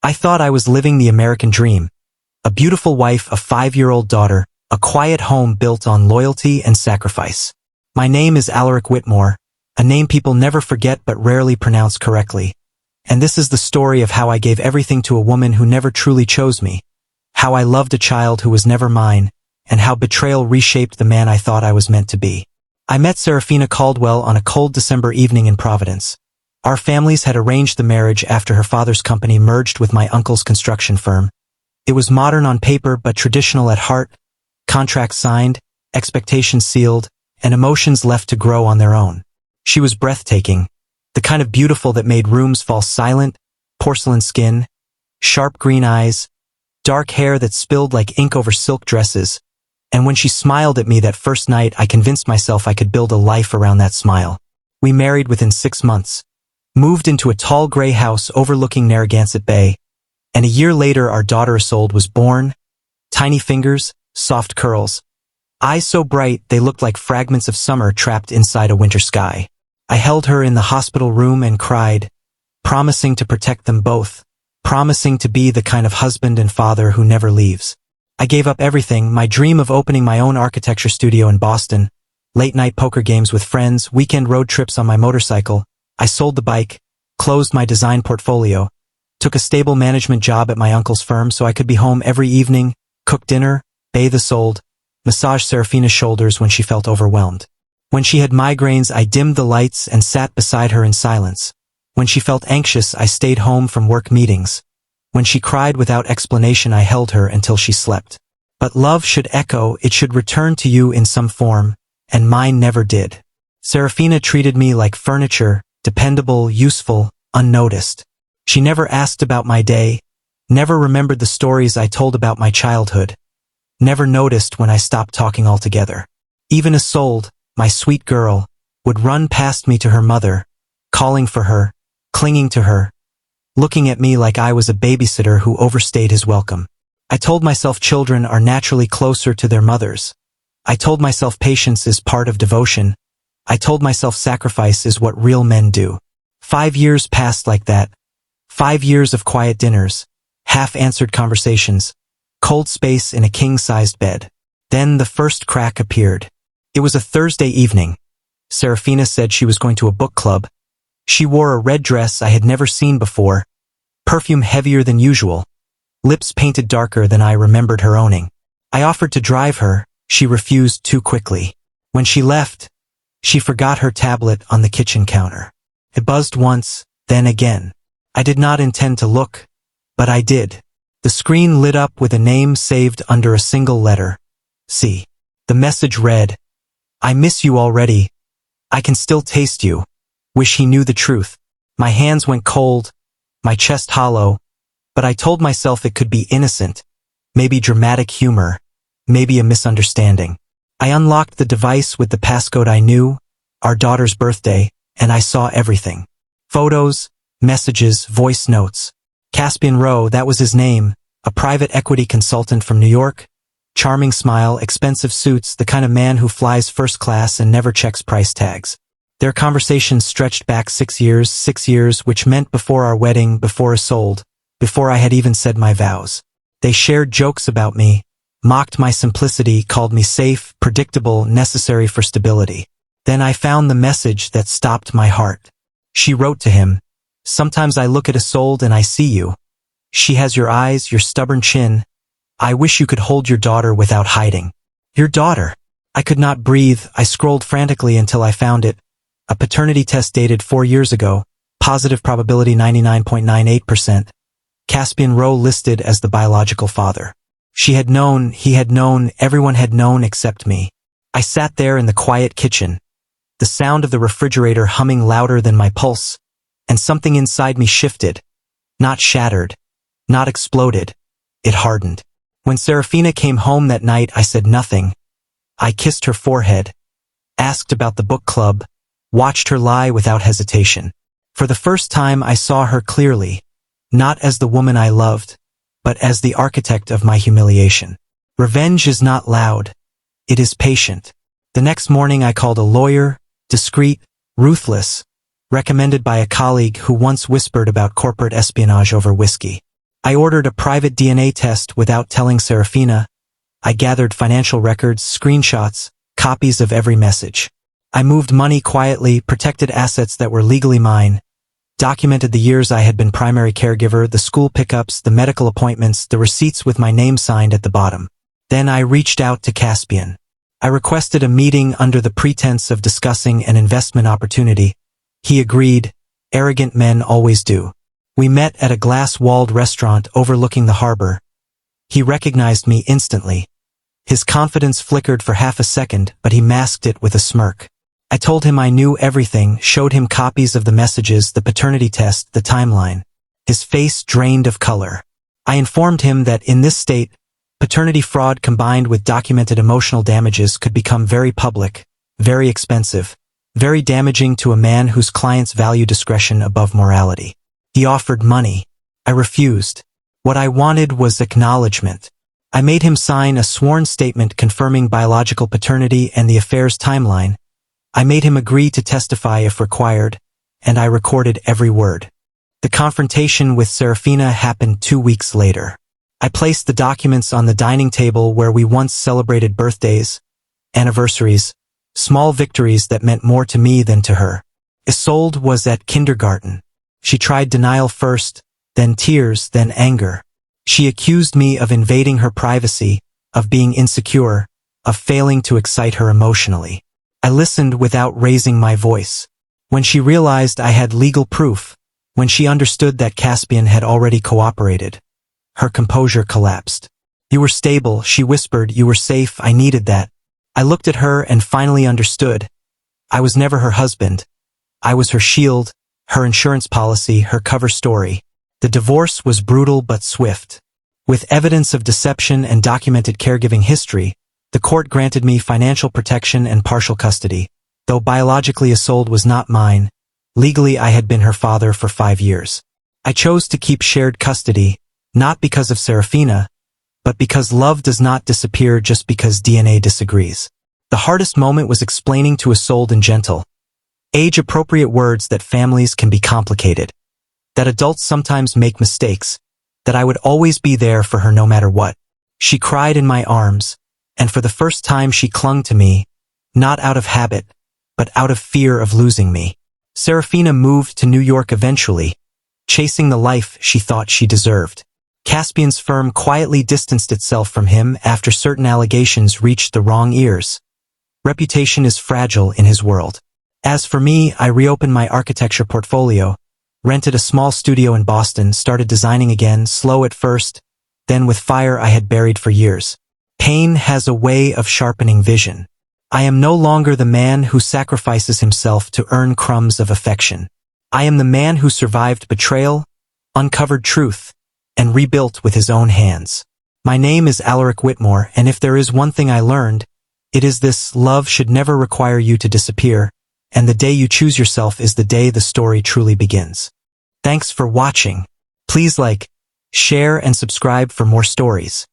I thought I was living the American dream. A beautiful wife, a 5-year-old daughter, a quiet home built on loyalty and sacrifice. My name is Alaric Whitmore, a name people never forget but rarely pronounce correctly. And this is the story of how I gave everything to a woman who never truly chose me, how I loved a child who was never mine, and how betrayal reshaped the man I thought I was meant to be. I met Serafina Caldwell on a cold December evening in Providence. Our families had arranged the marriage after her father's company merged with my uncle's construction firm. It was modern on paper but traditional at heart, contracts signed, expectations sealed, and emotions left to grow on their own. She was breathtaking, the kind of beautiful that made rooms fall silent, porcelain skin, sharp green eyes, dark hair that spilled like ink over silk dresses, and when she smiled at me that first night I convinced myself I could build a life around that smile. We married within 6 months, moved into a tall gray house overlooking Narragansett Bay, and a year later our daughter Isolde was born. Tiny fingers, soft curls, eyes so bright they looked like fragments of summer trapped inside a winter sky. I held her in the hospital room and cried, promising to protect them both, promising to be the kind of husband and father who never leaves. I gave up everything, my dream of opening my own architecture studio in Boston, late-night poker games with friends, weekend road trips on my motorcycle. I sold the bike, closed my design portfolio, took a stable management job at my uncle's firm so I could be home every evening, cook dinner, bathe Isolde, massage Serafina's shoulders when she felt overwhelmed. When she had migraines, I dimmed the lights and sat beside her in silence. When she felt anxious, I stayed home from work meetings. When she cried without explanation, I held her until she slept. But love should echo, it should return to you in some form, and mine never did. Serafina treated me like furniture, dependable, useful, unnoticed. She never asked about my day, never remembered the stories I told about my childhood, never noticed when I stopped talking altogether. Even Isolde, my sweet girl, would run past me to her mother, calling for her, clinging to her, looking at me like I was a babysitter who overstayed his welcome. I told myself children are naturally closer to their mothers. I told myself patience is part of devotion. I told myself sacrifice is what real men do. 5 years passed like that. 5 years of quiet dinners, half-answered conversations, cold space in a king-sized bed. Then the first crack appeared. It was a Thursday evening. Serafina said she was going to a book club. She wore a red dress I had never seen before, perfume heavier than usual, lips painted darker than I remembered her owning. I offered to drive her. She refused too quickly. When she left, she forgot her tablet on the kitchen counter. It buzzed once, then again. I did not intend to look, but I did. The screen lit up with a name saved under a single letter. C. The message read, I miss you already. I can still taste you. Wish he knew the truth. My hands went cold, my chest hollow, but I told myself it could be innocent, maybe dramatic humor, maybe a misunderstanding. I unlocked the device with the passcode I knew, our daughter's birthday, and I saw everything. Photos, messages, voice notes. Caspian Rowe, that was his name, a private equity consultant from New York. Charming smile, expensive suits, the kind of man who flies first class and never checks price tags. Their conversations stretched back 6 years, which meant before our wedding, before Isolde, before I had even said my vows. They shared jokes about me, mocked my simplicity, called me safe, predictable, necessary for stability. Then I found the message that stopped my heart. She wrote to him, sometimes I look at Isolde and I see you. She has your eyes, your stubborn chin. I wish you could hold your daughter without hiding. Your daughter. I could not breathe. I scrolled frantically until I found it. A paternity test dated 4 years ago, positive probability 99.98%. Caspian Rowe listed as the biological father. She had known, he had known, everyone had known except me. I sat there in the quiet kitchen, the sound of the refrigerator humming louder than my pulse, and something inside me shifted, not shattered, not exploded. It hardened. When Serafina came home that night, I said nothing. I kissed her forehead, asked about the book club, watched her lie without hesitation. For the first time I saw her clearly, not as the woman I loved, but as the architect of my humiliation. Revenge is not loud. It is patient. The next morning I called a lawyer, discreet, ruthless, recommended by a colleague who once whispered about corporate espionage over whiskey. I ordered a private DNA test without telling Serafina. I gathered financial records, screenshots, copies of every message. I moved money quietly, protected assets that were legally mine, documented the years I had been primary caregiver, the school pickups, the medical appointments, the receipts with my name signed at the bottom. Then I reached out to Caspian. I requested a meeting under the pretense of discussing an investment opportunity. He agreed. Arrogant men always do. We met at a glass-walled restaurant overlooking the harbor. He recognized me instantly. His confidence flickered for half a second, but he masked it with a smirk. I told him I knew everything, showed him copies of the messages, the paternity test, the timeline. His face drained of color. I informed him that in this state, paternity fraud combined with documented emotional damages could become very public, very expensive, very damaging to a man whose clients value discretion above morality. He offered money. I refused. What I wanted was acknowledgement. I made him sign a sworn statement confirming biological paternity and the affair's timeline. I made him agree to testify if required, and I recorded every word. The confrontation with Serafina happened 2 weeks later. I placed the documents on the dining table where we once celebrated birthdays, anniversaries, small victories that meant more to me than to her. Isolde was at kindergarten. She tried denial first, then tears, then anger. She accused me of invading her privacy, of being insecure, of failing to excite her emotionally. I listened without raising my voice. When she realized I had legal proof, when she understood that Caspian had already cooperated, her composure collapsed. You were stable, she whispered, you were safe, I needed that. I looked at her and finally understood. I was never her husband. I was her shield, her insurance policy, her cover story. The divorce was brutal but swift. With evidence of deception and documented caregiving history, the court granted me financial protection and partial custody. Though biologically Isolde was not mine, legally I had been her father for 5 years. I chose to keep shared custody, not because of Serafina, but because love does not disappear just because DNA disagrees. The hardest moment was explaining to Isolde in gentle, age-appropriate words that families can be complicated, that adults sometimes make mistakes, that I would always be there for her no matter what. She cried in my arms, and for the first time she clung to me, not out of habit, but out of fear of losing me. Serafina moved to New York eventually, chasing the life she thought she deserved. Caspian's firm quietly distanced itself from him after certain allegations reached the wrong ears. Reputation is fragile in his world. As for me, I reopened my architecture portfolio, rented a small studio in Boston, started designing again, slow at first, then with fire I had buried for years. Pain has a way of sharpening vision. I am no longer the man who sacrifices himself to earn crumbs of affection. I am the man who survived betrayal, uncovered truth, and rebuilt with his own hands. My name is Alaric Whitmore, and if there is one thing I learned, it is this: love should never require you to disappear, and the day you choose yourself is the day the story truly begins. Thanks for watching. Please like, share, and subscribe for more stories.